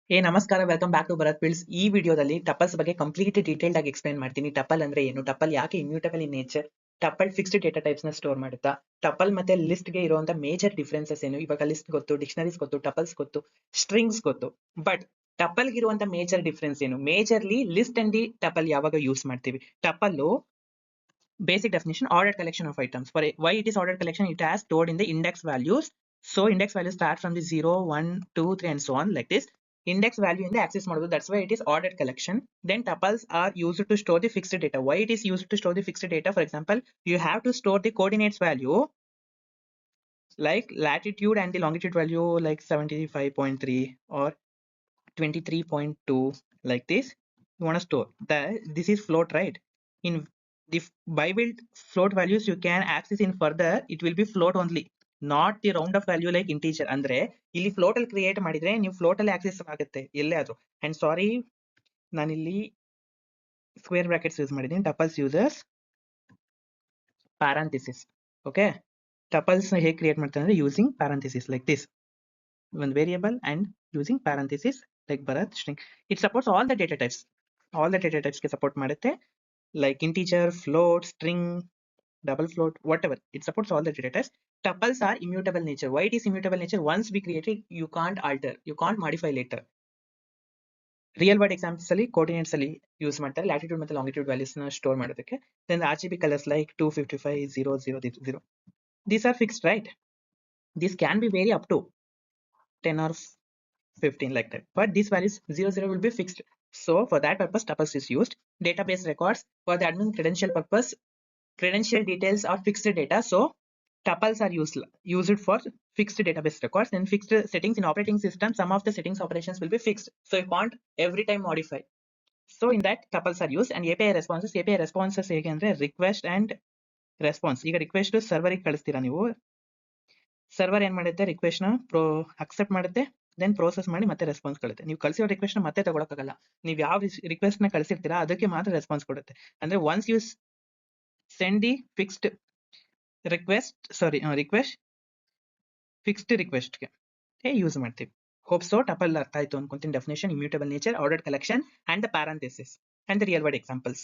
ನಮಸ್ಕಾರ, welcome back to Bharat builds. ಈ ವಿಡಿಯೋದಲ್ಲಿ ಟಪಲ್ಸ್ ಬಗ್ಗೆ ಕಂಪ್ಲೀಟ್ ಡೀಟೇಲ್ಡ್ ಆಗಿ ಎಕ್ಸ್ಪ್ಲೈನ್ ಮಾಡ್ತೀನಿ. ಟಪಲ್ ಅಂದ್ರೆ ಏನು, ಟಪಲ್ ಯಾಕೆ immutable in nature, tuple fixed data types ನ ಸ್ಟೋರ್ ಮಾಡುತ್ತಾ, ಟಪಲ್ ಮತ್ತೆ ಲಿಸ್ಟ್ ಗೆ ಇರುವಂತ ಮೇಜರ್ ಡಿಫರೆನ್ಸಸ್ ಏನು. ಇವಾಗ ಲಿಸ್ಟ್ ಗೊತ್ತು, ಡಿಕ್ಷನರೀಸ್ ಗೊತ್ತು, ಟಪಲ್ಸ್ ಗೊತ್ತು, ಸ್ಟ್ರಿಂಗ್ಸ್ ಗೊತ್ತು, ಬಟ್ ಟಪಲ್ ಇರುವಂತ ಮೇಜರ್ ಡಿಫರೆನ್ಸ್ ಏನು. ಮೇಜರ್ಲಿ ಲಿಸ್ಟ್ ಅಂಡ್ ಟಪಲ್ ಯಾವಾಗ ಯೂಸ್ ಮಾಡ್ತೀವಿ. Tuple basic definition: ordered collection of items. For why it is ordered collection, it has stored in the index values. So index values start from the 0 1 2 3 and so on, like this. Index value in the access model, that's why it is ordered collection. Then tuples are used to store the fixed data. Why it is used to store the fixed data? For example, you have to store the coordinates value like latitude and the longitude value like 75.3 or 23.2, like this. You want to store that. This is float, right? In the Bibuilt float values you can access in further, it will be float only, not the round of value like integer. ಅಂದ್ರೆ ಇಲ್ಲಿ float ಅಲ್ಲಿ create ಮಾಡಿದ್ರೆ ನೀವು float ಅಲ್ಲಿ access ಆಗುತ್ತೆ ಎಲ್ಲೇ ಆದ್ರೂ. And ಸಾರಿ, ನಾನಿಲ್ಲಿ ಸ್ಕ್ವೇರ್ ಬ್ರಾಕೆಟ್ಸ್ ಯೂಸ್ ಮಾಡಿದ್ದೀನಿ. ಟಪಲ್ಸ್ ಯೂಸರ್ಸ್ ಪ್ಯಾರಂಥೆಸಿಸ್. ಓಕೆ, ಟಪಲ್ಸ್ ಹೇಗೆ ಕ್ರಿಯೇಟ್ ಮಾಡ್ತಾರೆ ಅಂದ್ರೆ using parenthesis like this, one variable and using parenthesis like Bharat string. It supports all the data types. All the data types ke support ಮಾಡುತ್ತೆ, like integer, float, string, double float, whatever. It supports all the data types. Tuples are immutable nature. Why it is immutable nature? Once we create it, you can't alter, you can't modify later. Real word examples ಅಲ್ಲಿ coordinates ಅಲ್ಲಿ use ಮಾಡ್ತಾರೆ, latitude ಮತ್ತೆ longitude values ನ store ಮಾಡೋದಕ್ಕೆ. Then RGB colours like 255 0 0 0. These are fixed, right? This can be vary up to 10 or 15 like that, but these values 0 0 will be fixed. So for that purpose tuples is used. Database records, for the admin credential purpose, credential details are fixed data, so tuples are used for fixed database records. And fixed settings in operating system, some of the settings operations will be fixed, so you can't every time modify. So in that tuples are used. And API responses ಹೇಗೆ ಅಂದ್ರೆ request and response. ಈಗ request server ಗೆ ಕಳಿಸ್ತೀರಾ ನೀವು, server ಏನ್ ಮಾಡುತ್ತೆ, request ನ accept ಮಾಡುತ್ತೆ, ದೆನ್ ಪ್ರೋಸೆಸ್ ಮಾಡಿ ಮತ್ತೆ ರೆಸ್ಪಾನ್ಸ್ ಕೊಡುತ್ತೆ. ನೀವು ಕಳಿಸಿರೋ ರಿಕ್ವೆಸ್ಟ್ ನ ಮತ್ತೆ ತಗೊಳಕ್ಕಾಗಲ್ಲ, ನೀವು ಯಾವ ರಿಕ್ವೆಸ್ಟ್ ನ ಕಳಿಸಿರ್ತೀರಾ ಅದಕ್ಕೆ ಮಾತ್ರ ರೆಸ್ಪಾನ್ಸ್ ಕೊಡುತ್ತೆ. ಅಂದ್ರೆ once you send the fixed request fixed request ಗೆ ಯೂಸ್ ಮಾಡ್ತೀವಿ. ಹೋಪ್ ಸೊ ಟಪಲ್ ಅರ್ಥ ಆಯ್ತು ಅನ್ಕೊಂತೀನಿ. Definition: immutable nature, ordered collection and the parenthesis and the real word examples.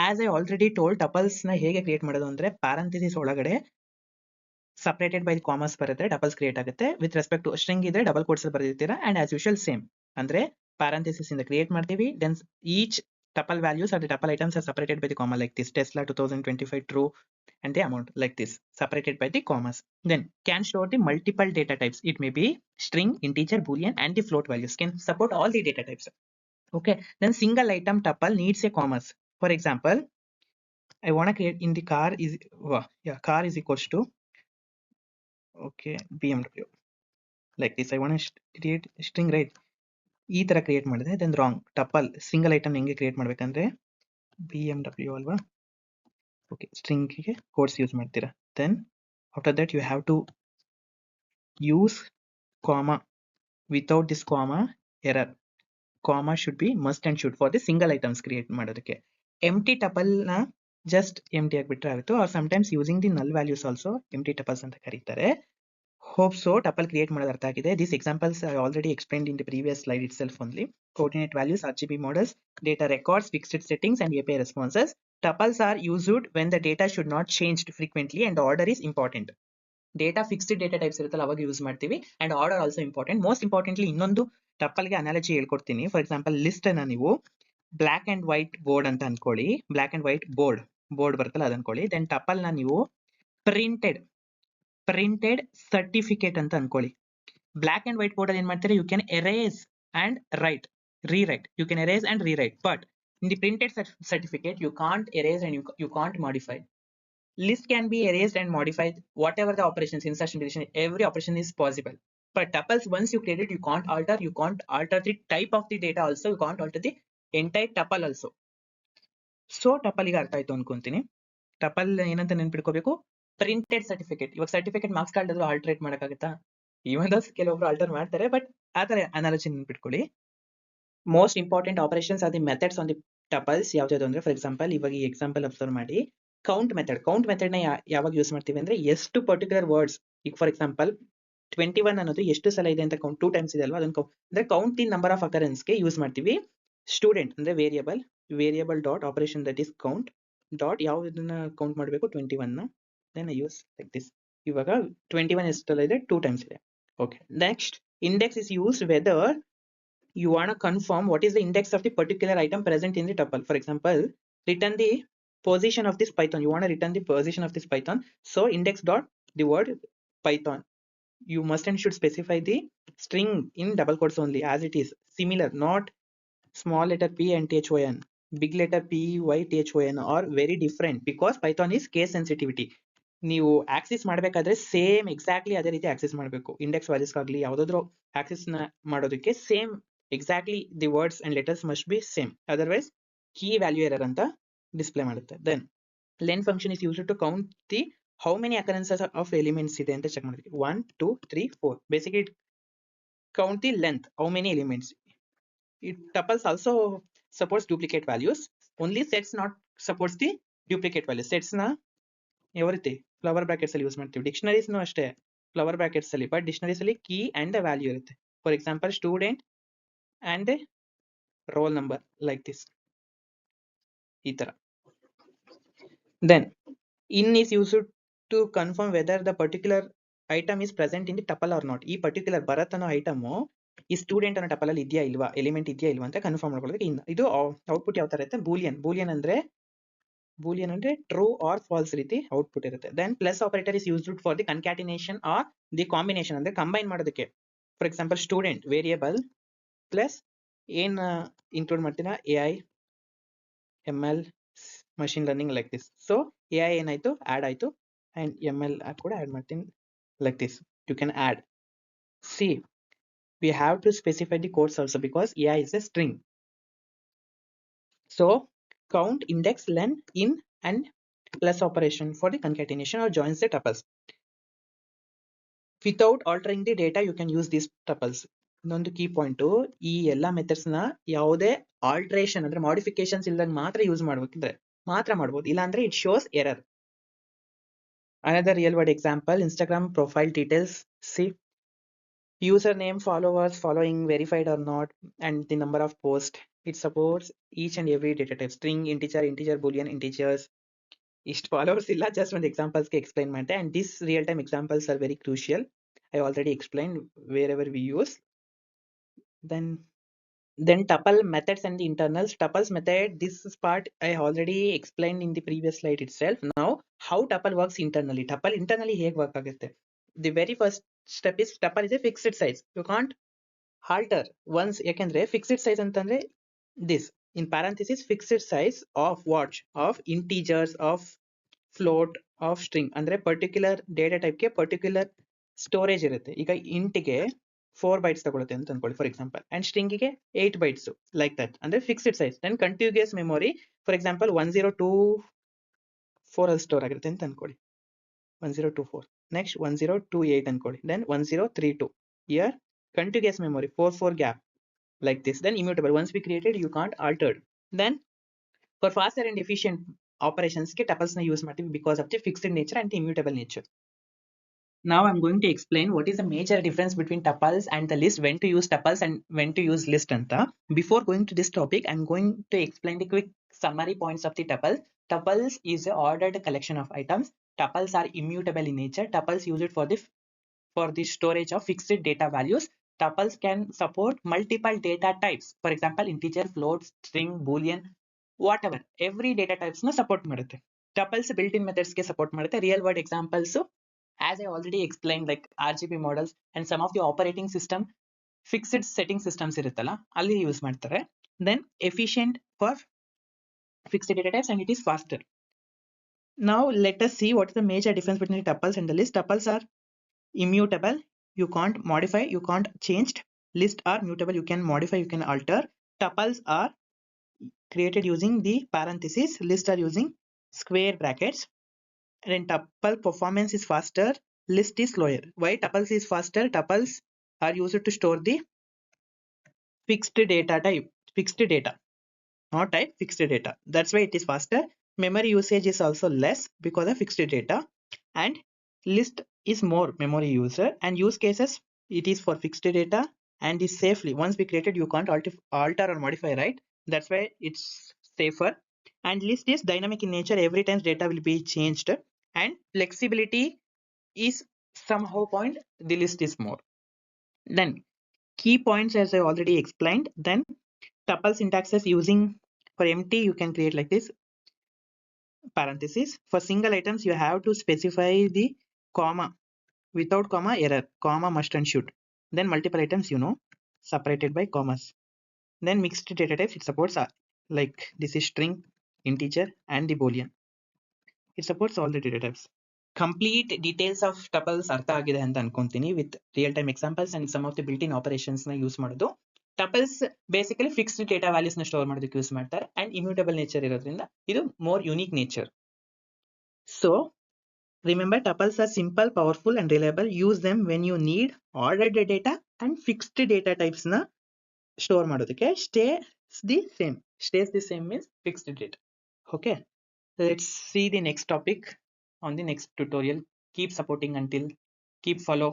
As I already told, tuples ನ ಹೇಗೆ create ಮಾಡೋದು ಅಂದ್ರೆ parenthesis ಒಳಗಡೆ ಸಪರೇಟೆಡ್ ಬೈ ಕಾಮರ್ಸ್ ಬರುತ್ತೆ, ಟಪಲ್ಸ್ ಕ್ರಿಯೇಟ್ ಆಗುತ್ತೆ. ವಿತ್ ರೆಸ್ಪೆಕ್ಟ್ ಟು ಸ್ಟ್ರಿಂಗ್ ಇದ್ರೆ ಡಬಲ್ ಕೋಟ್ಸ್ ಬರೆದಿರ್ತೀರಾ. And as usual same, ಅಂದ್ರೆ ಪ್ಯಾರಂಥೆಸಿಸ್ ಇಂದ ಕ್ರಿಯೇಟ್ ಮಾಡ್ತೀವಿ. Then each tuple values or the tuple items are separated by the comma like this. Tesla 2025 true and the amount like this, separated by the commas. Then can store the multiple data types. It may be string, integer, boolean and the float values. Can support all the data types. Okay, then single item tuple needs a commas. For example, I want to create in the car is car is equals to BMW like this. I want to create string, right? ಈ ತರ create ಮಾಡಿದ್ರೆ then wrong. Tuple single item ಹೆಂಗೆ create ಮಾಡ್ಬೇಕಂದ್ರೆ BMW ಅಲ್ವಾ, okay, string ಗೆ quotes use ಮಾಡ್ತೀರಾ. Then after that you have to use comma. Without this comma error. Comma should be must and should for the single items create ಮಾಡೋದಕ್ಕೆ. Empty tuple ನ just empty ಆಗಿಬಿಟ್ರೆ ಆಗುತ್ತೆ, or sometimes using the null values also empty tuples ಅಂತ ಕರೀತಾರೆ. Hope so tuple create ಮಾಡೋದು ಅರ್ಥ ಆಗಿದೆ. These examples I already explained in the previous slide itself only. Coordinate values, RGB models, data records, fixed settings and API responses. Tuples are used when the data should not change frequently and order is important. Data fixed data types ಇರುತ್ತಲ್ಲ ಅವಾಗ use ಮಾಡ್ತೀವಿ. and order also important. Most importantly ಇನ್ನೊಂದು tuple ಗೆ analogy ಹೇಳ್ಕೊಡ್ತೀನಿ. For example list ಅನ್ನ ನೀವು black and white board ಅಂತ ಅನ್ಕೊಳ್ಳಿ. ಬ್ಲಾಕ್ ಅಂಡ್ ವೈಟ್ ಬೋರ್ಡ್ ಬರುತ್ತಲ್ಲ ಅದು ಅನ್ಕೊಳ್ಳಿ. ದೆನ್ ಟಪಲ್ ನ ನೀವು ಪ್ರಿಂಟೆಡ್ ಸರ್ಟಿಫಿಕೇಟ್ ಅಂತ ಅನ್ಕೊಳ್ಳಿ. ಬ್ಲಾಕ್ ಅಂಡ್ ವೈಟ್ ಬೋರ್ಡ್ ಅಲ್ಲಿ ಏನ್ ಮಾಡ್ತಾರೆ, you can erase and rewrite. You can erase and rewrite, but in the printed certificate you can't erase and you can't modify. List can be erased and modified, whatever the operations, insertion, deletion, every operation is possible. But tuples, once you create it, you can't alter the type of the data also, you can't alter the entire tuple also. So tuple ಈಗ ಅರ್ಥ ಆಯ್ತು ಅನ್ಕೊಂತೀನಿ. Tuple ಏನಂತ ನೆನ್ಪಿಟ್ಕೋಬೇಕು, printed certificate. ಇವಾಗ certificate marks card ಆದ್ರೂ ಆಲ್ಟರೇಟ್ ಮಾಡಕ್ಕಾಗತ್ತಾ? ಇವನ್ ಕೆಲವೊಬ್ರು alter ಮಾಡ್ತಾರೆ, ಬಟ್ ಆ ತರ ಅನಾಲಜಿ ನೆನ್ಪಿಟ್ಕೊಳ್ಳಿ. Most important operations are the methods on the tuples. ಯಾವ್ದು ಅಂದ್ರೆ, ಫಾರ್ ಎಕ್ಸಾಂಪಲ್ ಇವಾಗ ಈ ಎಕ್ಸಾಂಪಲ್ ಅಬ್ಸರ್ವ್ ಮಾಡಿ. ಕೌಂಟ್ ಮೆಥಡ್ ನ ಯಾವಾಗ ಯೂಸ್ ಮಾಡ್ತೀವಿ ಅಂದ್ರೆ, ಎಷ್ಟು ಪರ್ಟಿಕ್ಯುಲರ್ ವರ್ಡ್ಸ್. ಈಗ ಫಾರ್ ಎಕ್ಸಾಂಪಲ್ 21 ಅನ್ನೋದು ಎಷ್ಟು ಸಲ ಇದೆ ಅಂತ ಕೌಂಟ್ 2 ಟೈಮ್ಸ್ ಇದೆ ಅಲ್ವಾ ಅದನ್ನ ಅಂದ್ರೆ ಕೌಂಟ್ ದಿ ನಂಬರ್ ಆಫ್ ಅಕರೆನ್ಸ್ಗೆ ಯೂಸ್ ಮಾಡ್ತೀವಿ. ಸ್ಟೂಡೆಂಟ್ ಅಂದ್ರೆ variable dot operation that is count dot ಯಾವ್ದನ್ನ ಕೌಂಟ್ ಮಾಡಬೇಕು 21 then I use like this. ಇವಾಗ 21 ಎಷ್ಟು ಸಲ ಇದೆ 2 ಟೈಮ್ಸ್ ಇದೆ. Okay, next index is used whether you want to confirm what is the index of the particular item present in the tuple. For example, return the position of this python. You want to return the position of this python, so index dot the word python. You must and should specify the string in double quotes only as it is similar, not small letter p and thon, big letter p y thon are very different because python is case sensitivity. ನೀವು Axis ಮಾಡಬೇಕಾದ್ರೆ same exactly ಅದೇ ರೀತಿ Axis ಮಾಡಬೇಕು. Index values ಆಗಲಿ ಯಾವುದಾದ್ರೂ access ನ ಮಾಡೋದಕ್ಕೆ same exactly the words and letters must be same, otherwise key value error ಅಂತ ಡಿಸ್ಪ್ಲೇ ಮಾಡುತ್ತೆ. Then len function is used to count the how many occurrences of elements ಇದೆ ಅಂತ check ಮಾಡಿದ್ವಿ. 1 2 3 4 basically count the length how many elements. It tuples also supports duplicate values. Only sets not supports the duplicate values. Sets na ಯಾವ ರೀತಿ flower brackets ಅಲ್ಲಿ use ಮಾಡ್ತೀವಿ. ಡಿಕ್ಷನರೀಸ್ನು ಅಷ್ಟೇ flower brackets ಅಲ್ಲಿ, ಬಟ್ ಡಿಕ್ಷನರೀಸ್ ಅಲ್ಲಿ ಕೀ ಅಂಡ್ ವ್ಯಾಲ್ಯೂ ಇರುತ್ತೆ. For example student and roll number like this, ಈ ತರ. Then in is used to confirm whether the particular item is present in the tuple or not. ಈ particular Bharat ಅನ್ನೋ item ಈ student ಅನ್ನೋ tuple ಅಲ್ಲಿ ಇದೆಯಾ ಇಲ್ವಾ, ಎಲಿಮೆಂಟ್ ಇದೆಯಾ ಇಲ್ವಾ ಅಂತ ಕನ್ಫರ್ಮ್ ಮಾಡ್ಕೊಳ್ಳೋದಕ್ಕೆ ಇದು ಔಟ್ಪುಟ್ ಯಾವ ತರ ಇರುತ್ತೆ, ಬೂಲಿಯನ್ ಅಂದ್ರೆ ಟ್ರೂ ಆರ್ ಫಾಲ್ಸ್ ರೀತಿ ಔಟ್ಪುಟ್ ಇರುತ್ತೆ. Then plus operator is used for the concatenation or the combination, ಅಂದ್ರೆ ಕಂಬೈನ್ ಮಾಡೋದಕ್ಕೆ. For example student variable plus ಏನ್ ಇನ್ಕ್ಲೂಡ್ ಮಾಡ್ತೀರಾ, AI ML machine learning like this. So AI ಏನಾಯ್ತು add ಆಯ್ತು and ML ಕೂಡ add ಮಾಡ್ತೀನಿ like this. You can add. See we have to specify the codes also because AI is a string. So count, index, len, in and plus operation for the concatenation or joins the tuples. Without altering the data you can use these tuples. ಇನ್ನೊಂದು key point, ಈ ಎಲ್ಲಾ methods ನ ಯಾವುದೇ alteration ಅಂದ್ರೆ modifications ಇಲ್ದಂಗೆ ಮಾತ್ರ use ಮಾಡ್ಬೇಕಿದ್ರೆ ಮಾತ್ರ ಮಾಡ್ಬೋದು, ಇಲ್ಲ ಅಂದ್ರೆ it shows error. Another real world example, Instagram profile details. See, username, followers, following, verified or not, and the number of posts. It supports each and every data type, string, integer, boolean, integers. Ist followers illa, just one examples ke explain mante, and these real time examples are very crucial. I already explained wherever we use. Then tuple methods and the internals. Tuples method, this part I already explained in the previous slide itself. Now how tuple works internally. Tuple internally ಹೇಗೆ work ಆಗುತ್ತೆ. The very first step is tuple is a fixed size. You can't alter once. ಯಾಕೆಂದ್ರೆ fixed size ಅಂತಂದ್ರೆ this in parenthesis fixed size of what, of integers, of float, of string. ಅಂದ್ರೆ particular data ಟೈಪ್ಗೆ particular storage ಇರುತ್ತೆ. ಈಗ ಇಂಟ್ಗೆ 4 bytes ತಗೊಳುತ್ತೆ ಅಂತ ಅನ್ಕೊಳ್ಳಿ ಫಾರ್ ಎಕ್ಸಾಂಪಲ್, ಅಂಡ್ ಸ್ಟ್ರಿಂಗಿಗೆ 8 bytes ಲೈಕ್ ದಟ್, ಅಂದ್ರೆ fixed size. Then continuous memory for example 1024 ಅಲ್ಲಿ ಸ್ಟೋರ್ ಆಗಿರುತ್ತೆ ಅಂತ ಅನ್ಕೊಳ್ಳಿ, 1024. ನೆಕ್ಸ್ಟ್ 1028 ಅನ್ಕೊಳ್ಳಿ, then 1032. Here continues memory 4 gap like this. Then immutable, once we created you can't altered. Then for faster and efficient operations ke tuples na use ಮಾಡ್ತೀವಿ because of the fixed nature and the immutable nature. Now I'm going to explain what is the major difference between tuples and the list, when to use tuples and when to use list anta. Before going to this topic, I'm going to explain the quick summary points of the tuple. Tuples is a ordered collection of items. Tuples are immutable in nature. Tuples use it for the storage of fixed data values. Tuples can support multiple data types. For example, integer, float, string, boolean, whatever. Every data types na support ಮಾಡುತ್ತೆ. Tuples built-in methods ಗೆ support ಮಾಡುತ್ತೆ. Real world examples, as I already explained, like RGB models and some of the operating system fixed setting systems ಇರುತ್ತಲ್ಲ ಅಲ್ಲಿ use ಮಾಡ್ತಾರೆ. Then efficient for fixed data types and it is faster. Now let us see what is the major difference between the tuples and the list. Tuples are immutable, you can't modify, you can't change. List are mutable, you can modify, you can alter. Tuples are created using the parentheses, list are using square brackets. And tuple performance is faster, list is slower. Why tuples is faster? Tuples are used to store the fixed data type, fixed data, not type, fixed data. That's why it is faster. Memory usage is also less because of fixed data. And list is more memory user, and use cases it is for fixed data and is safely once we created you can't alter or modify, right? That's why it's safer. And list is dynamic in nature, every time data will be changed, and flexibility is somehow point the list is more. Then key points as I already explained. Then tuple syntaxes using for empty you can create like this parenthesis. For single items you have to specify the comma. Without comma error, comma must and should. Then multiple items separated by commas. Then mixed data types it supports like this is string, integer and the boolean. It supports all the data types. Complete details of tuples ಅರ್ಥ ಆಗಿದೆ ಅಂತ ಅನ್ಕೊಂತೀನಿ with real time examples and some of the built-in operations ನ use ಮಾಡೋದು. ಟಪಲ್ಸ್ basically fixed data values ನ store ಮಾಡೋದಕ್ಕೆ use ಮಾಡ್ತಾರೆ and immutable nature ಇರೋದ್ರಿಂದ ಇದು more unique nature. So remember, tuples are simple, powerful and reliable. Use them when you need ordered data and fixed data types na store ಮಾಡೋದಕ್ಕೆ. Stays the same means fixed data. Okay, let's see the next topic on the next tutorial. Keep supporting until keep follow.